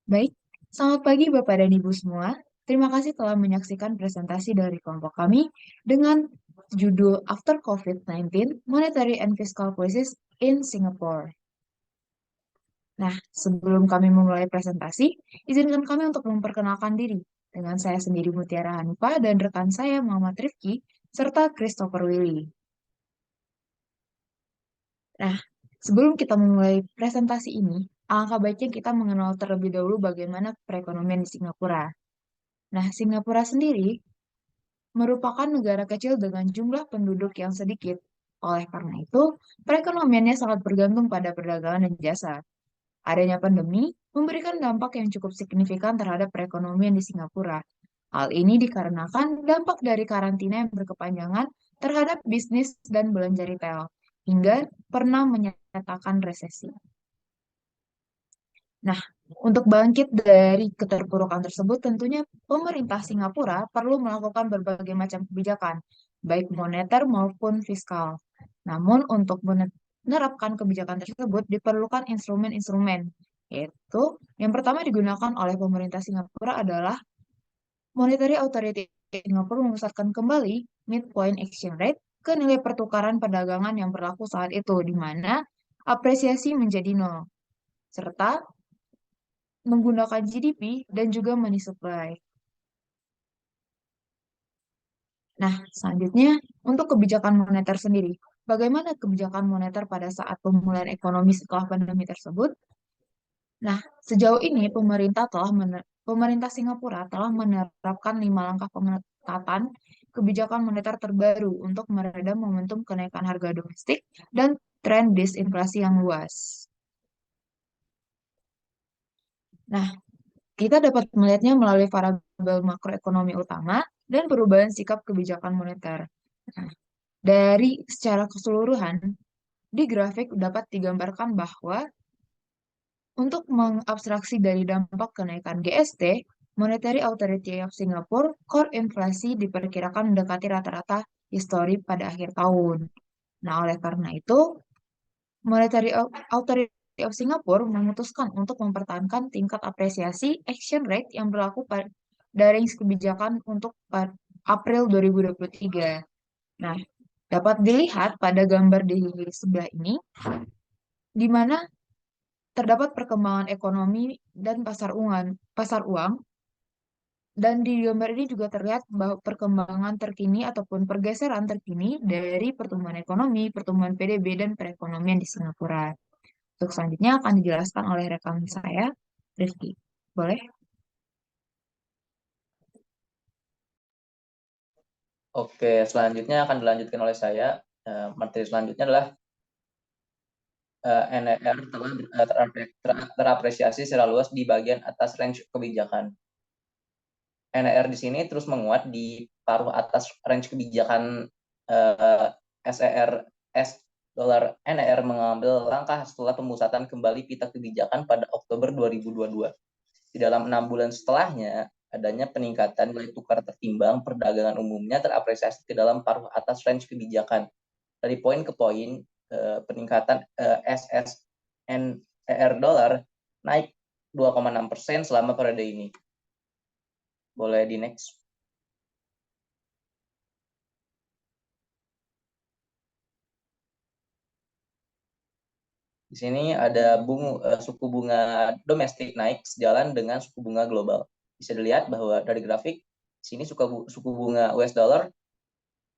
Baik, selamat pagi Bapak dan Ibu semua. Terima kasih telah menyaksikan presentasi dari kelompok kami dengan judul After COVID-19, Monetary and Fiscal Policies in Singapore. Nah, sebelum kami memulai presentasi, izinkan kami untuk memperkenalkan diri. Dengan saya sendiri Mutiara Hanifah dan rekan saya Muhammad Rifki, serta Christopher Willy. Nah, sebelum kita memulai presentasi ini, alangkah baiknya kita mengenal terlebih dahulu bagaimana perekonomian di Singapura. Nah, Singapura sendiri merupakan negara kecil dengan jumlah penduduk yang sedikit. Oleh karena itu, perekonomiannya sangat bergantung pada perdagangan dan jasa. Adanya pandemi memberikan dampak yang cukup signifikan terhadap perekonomian di Singapura. Hal ini dikarenakan dampak dari karantina yang berkepanjangan terhadap bisnis dan belanja retail, hingga pernah menyatakan resesi. Nah, untuk bangkit dari keterpurukan tersebut, tentunya pemerintah Singapura perlu melakukan berbagai macam kebijakan, baik moneter maupun fiskal. Namun, untuk menerapkan kebijakan tersebut diperlukan instrumen-instrumen, yaitu yang pertama digunakan oleh pemerintah Singapura adalah Monetary Authority Singapura memusatkan kembali midpoint exchange rate ke nilai pertukaran perdagangan yang berlaku saat itu, di mana apresiasi menjadi nol, serta menggunakan GDP dan juga money supply. Nah, selanjutnya untuk kebijakan moneter sendiri. Bagaimana kebijakan moneter pada saat pemulihan ekonomi setelah pandemi tersebut? Nah, sejauh ini pemerintah Singapura telah menerapkan 5 langkah pengetatan kebijakan moneter terbaru untuk meredam momentum kenaikan harga domestik dan tren disinflasi yang luas. Nah, kita dapat melihatnya melalui variabel makroekonomi utama dan perubahan sikap kebijakan moneter. Nah, dari secara keseluruhan, di grafik dapat digambarkan bahwa untuk mengabstraksi dari dampak kenaikan GST, Monetary Authority of Singapore, core inflasi diperkirakan mendekati rata-rata histori pada akhir tahun. Nah, oleh karena itu, Authority of Singapore memutuskan untuk mempertahankan tingkat apresiasi exchange rate yang berlaku pada range kebijakan untuk April 2023. Nah, dapat dilihat pada gambar di sebelah ini, di mana terdapat perkembangan ekonomi dan pasar uang, dan di gambar ini juga terlihat bahwa perkembangan terkini ataupun pergeseran terkini dari pertumbuhan ekonomi, pertumbuhan PDB, dan perekonomian di Singapura. Untuk selanjutnya akan dijelaskan oleh rekan saya, Rifki. Boleh? Oke, selanjutnya akan dilanjutkan oleh saya. Materi selanjutnya adalah NER telah terapresiasi secara luas di bagian atas range kebijakan. NER di sini terus menguat di paruh atas range kebijakan SER S dolar. NER mengambil langkah setelah pemusatan kembali pita kebijakan pada Oktober 2022. Di dalam 6 bulan setelahnya, adanya peningkatan nilai tukar tertimbang perdagangan umumnya terapresiasi ke dalam paruh atas range kebijakan. Dari poin ke poin, peningkatan SSNER dolar naik 2,6% selama periode ini. Boleh di next. Di sini ada suku bunga domestik naik sejalan dengan suku bunga global. Bisa dilihat bahwa dari grafik, di sini suku bunga US dollar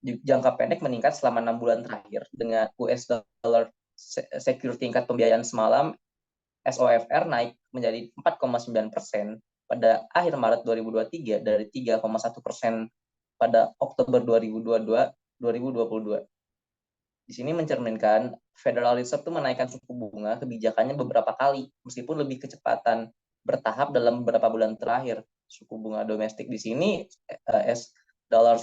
jangka pendek meningkat selama 6 bulan terakhir dengan US dollar secure tingkat pembiayaan semalam SOFR naik menjadi 4,9% pada akhir Maret 2023 dari 3,1% pada Oktober 2022. Di sini mencerminkan Federal Reserve itu menaikkan suku bunga kebijakannya beberapa kali, meskipun lebih kecepatan bertahap dalam beberapa bulan terakhir. Suku bunga domestik di sini S dollar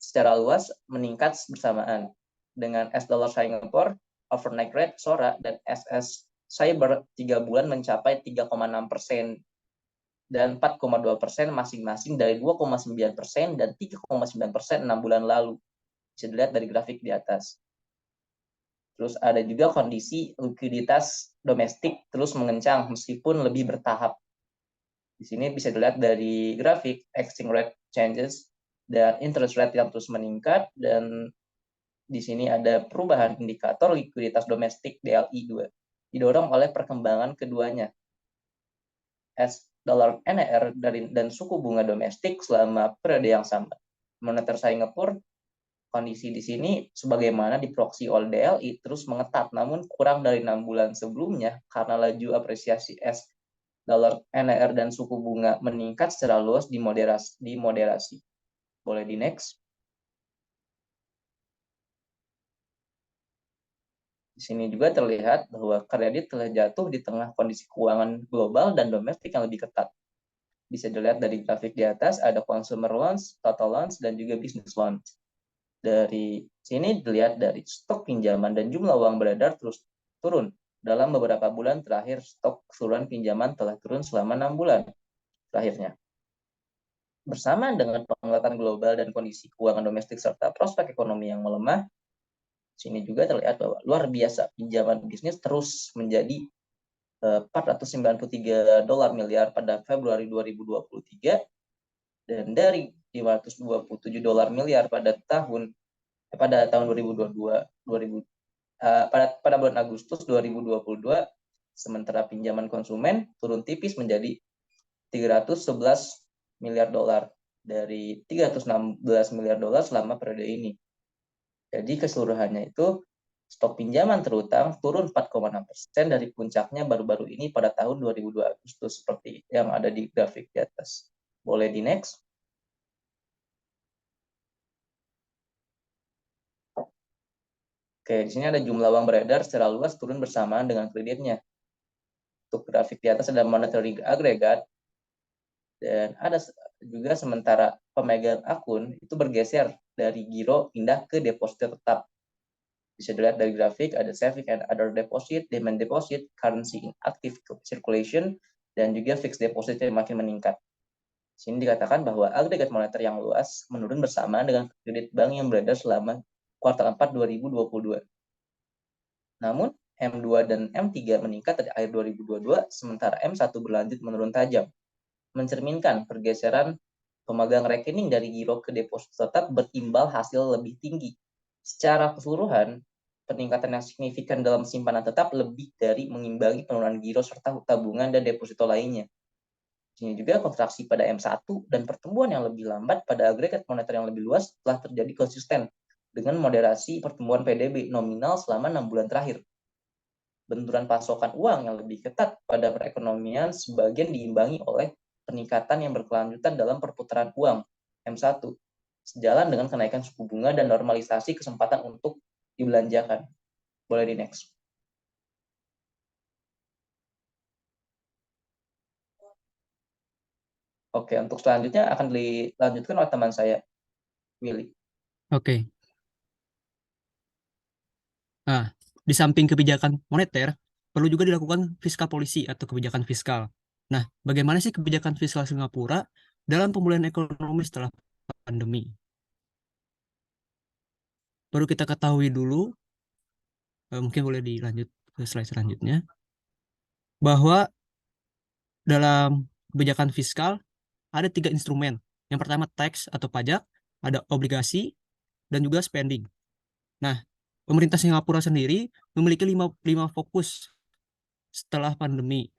secara luas meningkat bersamaan dengan S dollar Singapore, overnight rate SORA, dan SS Cyber 3 bulan mencapai 3,6% dan 4,2% masing-masing dari 2,9% dan 3,9% 6 bulan lalu. Bisa dilihat dari grafik di atas. Terus ada juga kondisi likuiditas domestik terus mengencang meskipun lebih bertahap. Di sini bisa dilihat dari grafik exchange rate changes dan interest rate yang terus meningkat, dan di sini ada perubahan indikator likuiditas domestik DLI2 didorong oleh perkembangan keduanya, dolar NER dan suku bunga domestik selama periode yang sama. Moneter Singapura, kondisi di sini sebagaimana diproksi oleh DLI terus mengetat, namun kurang dari 6 bulan sebelumnya karena laju apresiasi dolar NER dan suku bunga meningkat secara luas dimoderasi. Boleh di next. Di sini juga terlihat bahwa kredit telah jatuh di tengah kondisi keuangan global dan domestik yang lebih ketat. Bisa dilihat dari grafik di atas, ada consumer loans, total loans, dan juga business loans. Dari sini dilihat dari stok pinjaman dan jumlah uang beredar terus turun. Dalam beberapa bulan terakhir, stok keseluruhan pinjaman telah turun selama 6 bulan terakhirnya. Bersama dengan penglihatan global dan kondisi keuangan domestik serta prospek ekonomi yang melemah, sini juga terlihat bahwa luar biasa pinjaman bisnis terus menjadi 493 dolar miliar pada Februari 2023 dan dari 527 dolar miliar pada tahun 2022 pada bulan Agustus 2022, sementara pinjaman konsumen turun tipis menjadi 311 miliar dolar dari 316 miliar dolar selama periode ini. Jadi keseluruhannya itu stok pinjaman terutang turun 4,6% dari puncaknya baru-baru ini pada tahun 2002 Agustus seperti yang ada di grafik di atas. Boleh di next. Oke, di sini ada jumlah uang beredar secara luas turun bersamaan dengan kreditnya. Untuk grafik di atas ada monetary aggregate, dan ada juga sementara pemegang akun itu bergeser dari giro pindah ke deposito tetap. Bisa dilihat dari grafik, ada saving and other deposit, demand deposit, currency in active circulation, dan juga fixed deposit yang makin meningkat. Di sini dikatakan bahwa agregat moneter yang luas menurun bersamaan dengan kredit bank yang beredar selama kuartal 4 2022. Namun, M2 dan M3 meningkat dari akhir 2022, sementara M1 berlanjut menurun tajam, mencerminkan pergeseran pemegang rekening dari giro ke deposito tetap berimbal hasil lebih tinggi. Secara keseluruhan, peningkatan yang signifikan dalam simpanan tetap lebih dari mengimbangi penurunan giro serta tabungan dan deposito lainnya. Ini juga kontraksi pada M1 dan pertumbuhan yang lebih lambat pada agregat moneter yang lebih luas telah terjadi konsisten dengan moderasi pertumbuhan PDB nominal selama 6 bulan terakhir. Benturan pasokan uang yang lebih ketat pada perekonomian sebagian diimbangi oleh peningkatan yang berkelanjutan dalam perputaran uang M1, sejalan dengan kenaikan suku bunga dan normalisasi kesempatan untuk dibelanjakan. Boleh di next. Oke, untuk selanjutnya akan dilanjutkan oleh teman saya, Willy. Oke. Nah, di samping kebijakan moneter, perlu juga dilakukan fiskal policy atau kebijakan fiskal. Nah, bagaimana sih kebijakan fiskal Singapura dalam pemulihan ekonomi setelah pandemi? Perlu kita ketahui dulu, mungkin boleh dilanjut ke slide selanjutnya, bahwa dalam kebijakan fiskal ada 3 instrumen. Yang pertama tax atau pajak, ada obligasi, dan juga spending. Nah, pemerintah Singapura sendiri memiliki 5 fokus setelah pandemi.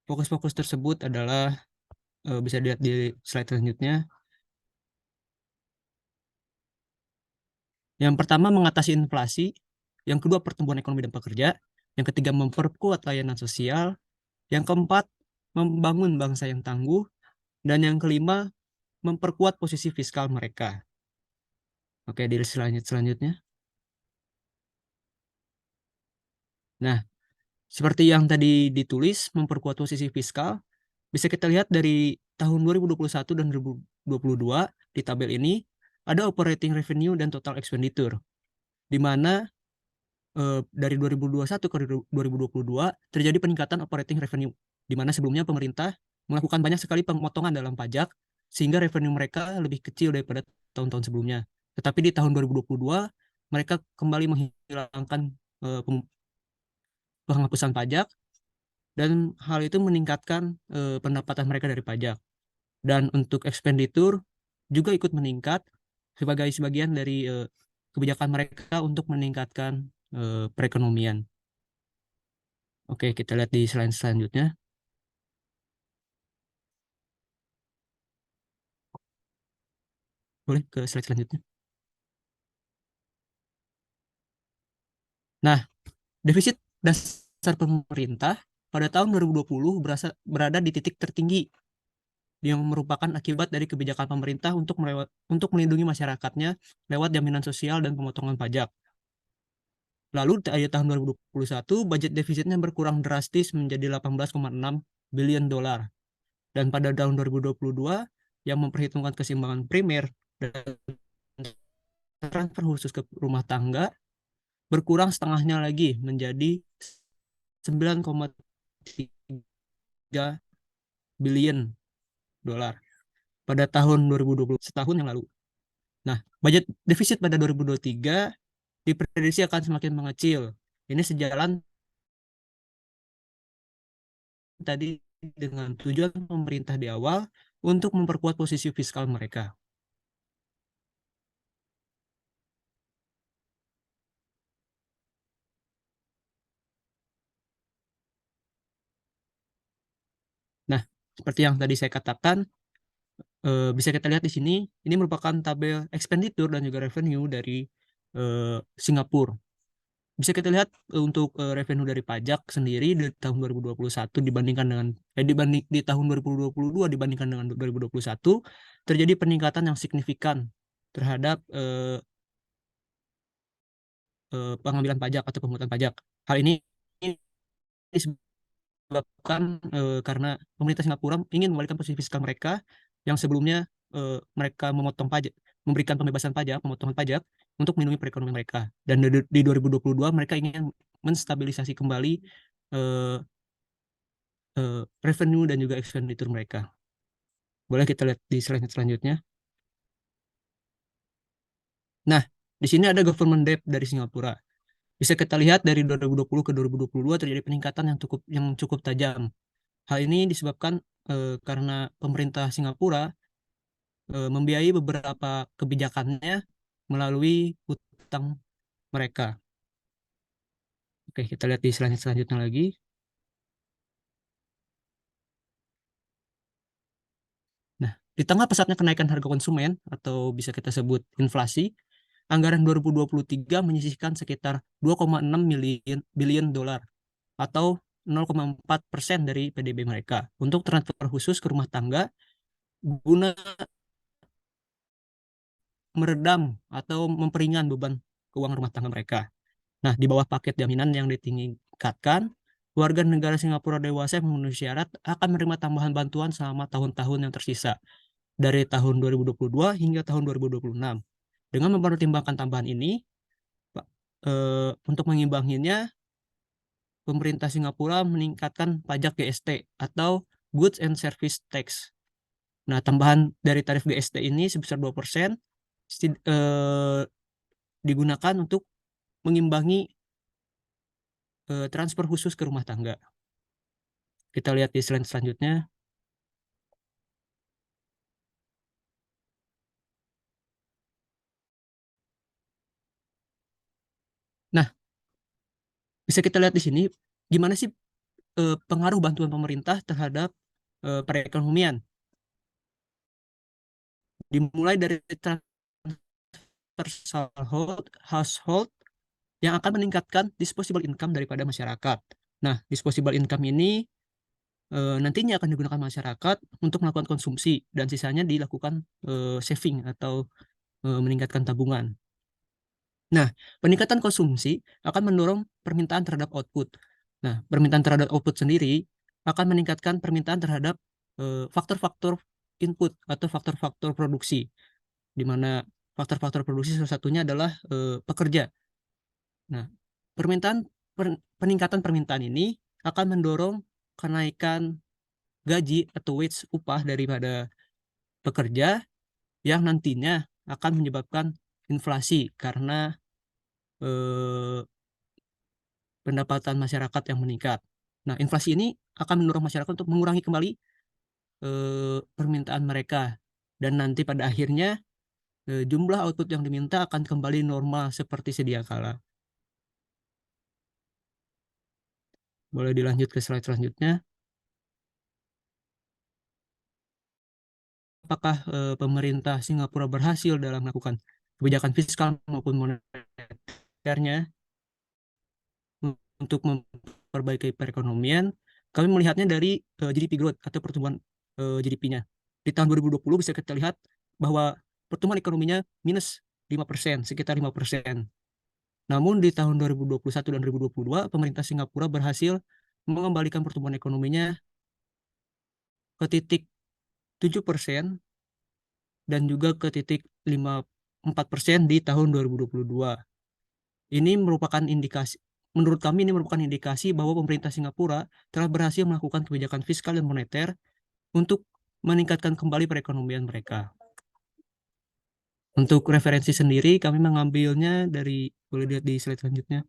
Fokus-fokus tersebut adalah bisa dilihat di slide selanjutnya. Yang pertama mengatasi inflasi, yang kedua pertumbuhan ekonomi dan pekerja, yang ketiga memperkuat layanan sosial, yang keempat membangun bangsa yang tangguh, dan yang kelima memperkuat posisi fiskal mereka. Oke, di slide selanjutnya. Nah, seperti yang tadi ditulis, memperkuat posisi fiskal, bisa kita lihat dari tahun 2021 dan 2022 di tabel ini, ada operating revenue dan total expenditure, di mana dari 2021 ke 2022 terjadi peningkatan operating revenue, di mana sebelumnya pemerintah melakukan banyak sekali pemotongan dalam pajak, sehingga revenue mereka lebih kecil daripada tahun-tahun sebelumnya. Tetapi di tahun 2022, mereka kembali menghilangkan penghapusan pajak, dan hal itu meningkatkan pendapatan mereka dari pajak. Dan untuk ekspenditur juga ikut meningkat sebagai sebagian dari kebijakan mereka untuk meningkatkan perekonomian. Oke, kita lihat di slide selanjutnya. Boleh ke slide selanjutnya. Nah, defisit dasar pemerintah pada tahun 2020 berada di titik tertinggi yang merupakan akibat dari kebijakan pemerintah untuk melindungi masyarakatnya lewat jaminan sosial dan pemotongan pajak. Lalu di tahun 2021 budget defisitnya berkurang drastis menjadi 18,6 billion dolar. Dan pada tahun 2022 yang memperhitungkan keseimbangan primer dan transfer khusus ke rumah tangga berkurang setengahnya lagi menjadi 9,3 billion dolar pada tahun 2020, setahun yang lalu. Nah, budget defisit pada 2023 diprediksi akan semakin mengecil. Ini sejalan tadi dengan tujuan pemerintah di awal untuk memperkuat posisi fiskal mereka. Nah, seperti yang tadi saya katakan, bisa kita lihat di sini, ini merupakan tabel expenditure dan juga revenue dari Singapura. Bisa kita lihat untuk revenue dari pajak sendiri di tahun 2021 dibandingkan dengan di tahun 2022 dibandingkan dengan 2021 terjadi peningkatan yang signifikan terhadap pengambilan pajak atau pemungutan pajak. Hal ini disebabkan karena pemerintah Singapura ingin membalikkan posisi fiskal mereka yang sebelumnya mereka memotong pajak, memberikan pembebasan pajak, pemotongan pajak untuk melindungi perekonomian mereka. Dan di 2022 mereka ingin menstabilisasi kembali eh, revenue dan juga expenditure mereka. Boleh kita lihat di slide selanjutnya. Nah, di sini ada government debt dari Singapura. Bisa kita lihat dari 2020 ke 2022 terjadi peningkatan yang cukup tajam. Hal ini disebabkan karena pemerintah Singapura membiayai beberapa kebijakannya melalui hutang mereka. Oke, kita lihat di slide selanjutnya lagi. Nah, di tengah pesatnya kenaikan harga konsumen atau bisa kita sebut inflasi, anggaran 2023 menyisihkan sekitar 2,6 billion dolar atau 0,4% dari PDB mereka untuk transfer khusus ke rumah tangga guna meredam atau memperingan beban keuangan rumah tangga mereka. Nah, di bawah paket jaminan yang ditingkatkan, warga negara Singapura dewasa yang memenuhi syarat akan menerima tambahan bantuan selama tahun-tahun yang tersisa dari tahun 2022 hingga tahun 2026. Dengan mempertimbangkan tambahan ini, untuk mengimbanginya, pemerintah Singapura meningkatkan pajak GST atau Goods and Service Tax. Nah, tambahan dari tarif GST ini sebesar 2% digunakan untuk mengimbangi transfer khusus ke rumah tangga. Kita lihat di slide selanjutnya. Nah, bisa kita lihat di sini gimana sih pengaruh bantuan pemerintah terhadap perekonomian. Dimulai dari transfer household yang akan meningkatkan disposable income daripada masyarakat. Nah, disposable income ini nantinya akan digunakan masyarakat untuk melakukan konsumsi dan sisanya dilakukan saving atau meningkatkan tabungan. Nah, peningkatan konsumsi akan mendorong permintaan terhadap output. Nah, permintaan terhadap output sendiri akan meningkatkan permintaan terhadap faktor-faktor input atau faktor-faktor produksi, di mana faktor-faktor produksi salah satunya adalah pekerja. Nah, peningkatan permintaan ini akan mendorong kenaikan gaji atau wage upah daripada pekerja yang nantinya akan menyebabkan inflasi karena pendapatan masyarakat yang meningkat. Nah, inflasi ini akan mendorong masyarakat untuk mengurangi kembali permintaan mereka, dan nanti pada akhirnya jumlah output yang diminta akan kembali normal seperti sedia kala. Boleh dilanjut ke slide selanjutnya. Apakah pemerintah Singapura berhasil dalam melakukan kebijakan fiskal maupun moneternya untuk memperbaiki perekonomian? Kami melihatnya dari GDP growth atau pertumbuhan GDP-nya. Di tahun 2020 bisa kita lihat bahwa pertumbuhan ekonominya minus 5%, sekitar 5%. Namun di tahun 2021 dan 2022, pemerintah Singapura berhasil mengembalikan pertumbuhan ekonominya ke titik 7% dan juga ke titik 4% di tahun 2022. Ini merupakan indikasi, menurut kami ini merupakan indikasi bahwa pemerintah Singapura telah berhasil melakukan kebijakan fiskal dan moneter untuk meningkatkan kembali perekonomian mereka. Untuk referensi sendiri kami mengambilnya dari, boleh lihat di slide selanjutnya.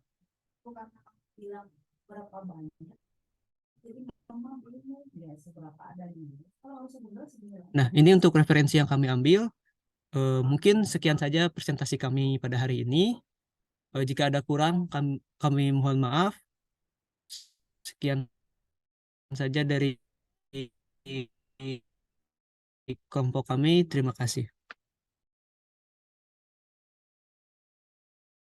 Nah, ini untuk referensi yang kami ambil. Mungkin sekian saja presentasi kami pada hari ini. Jika ada kurang, kami mohon maaf. Sekian saja dari kelompok kami. Terima kasih.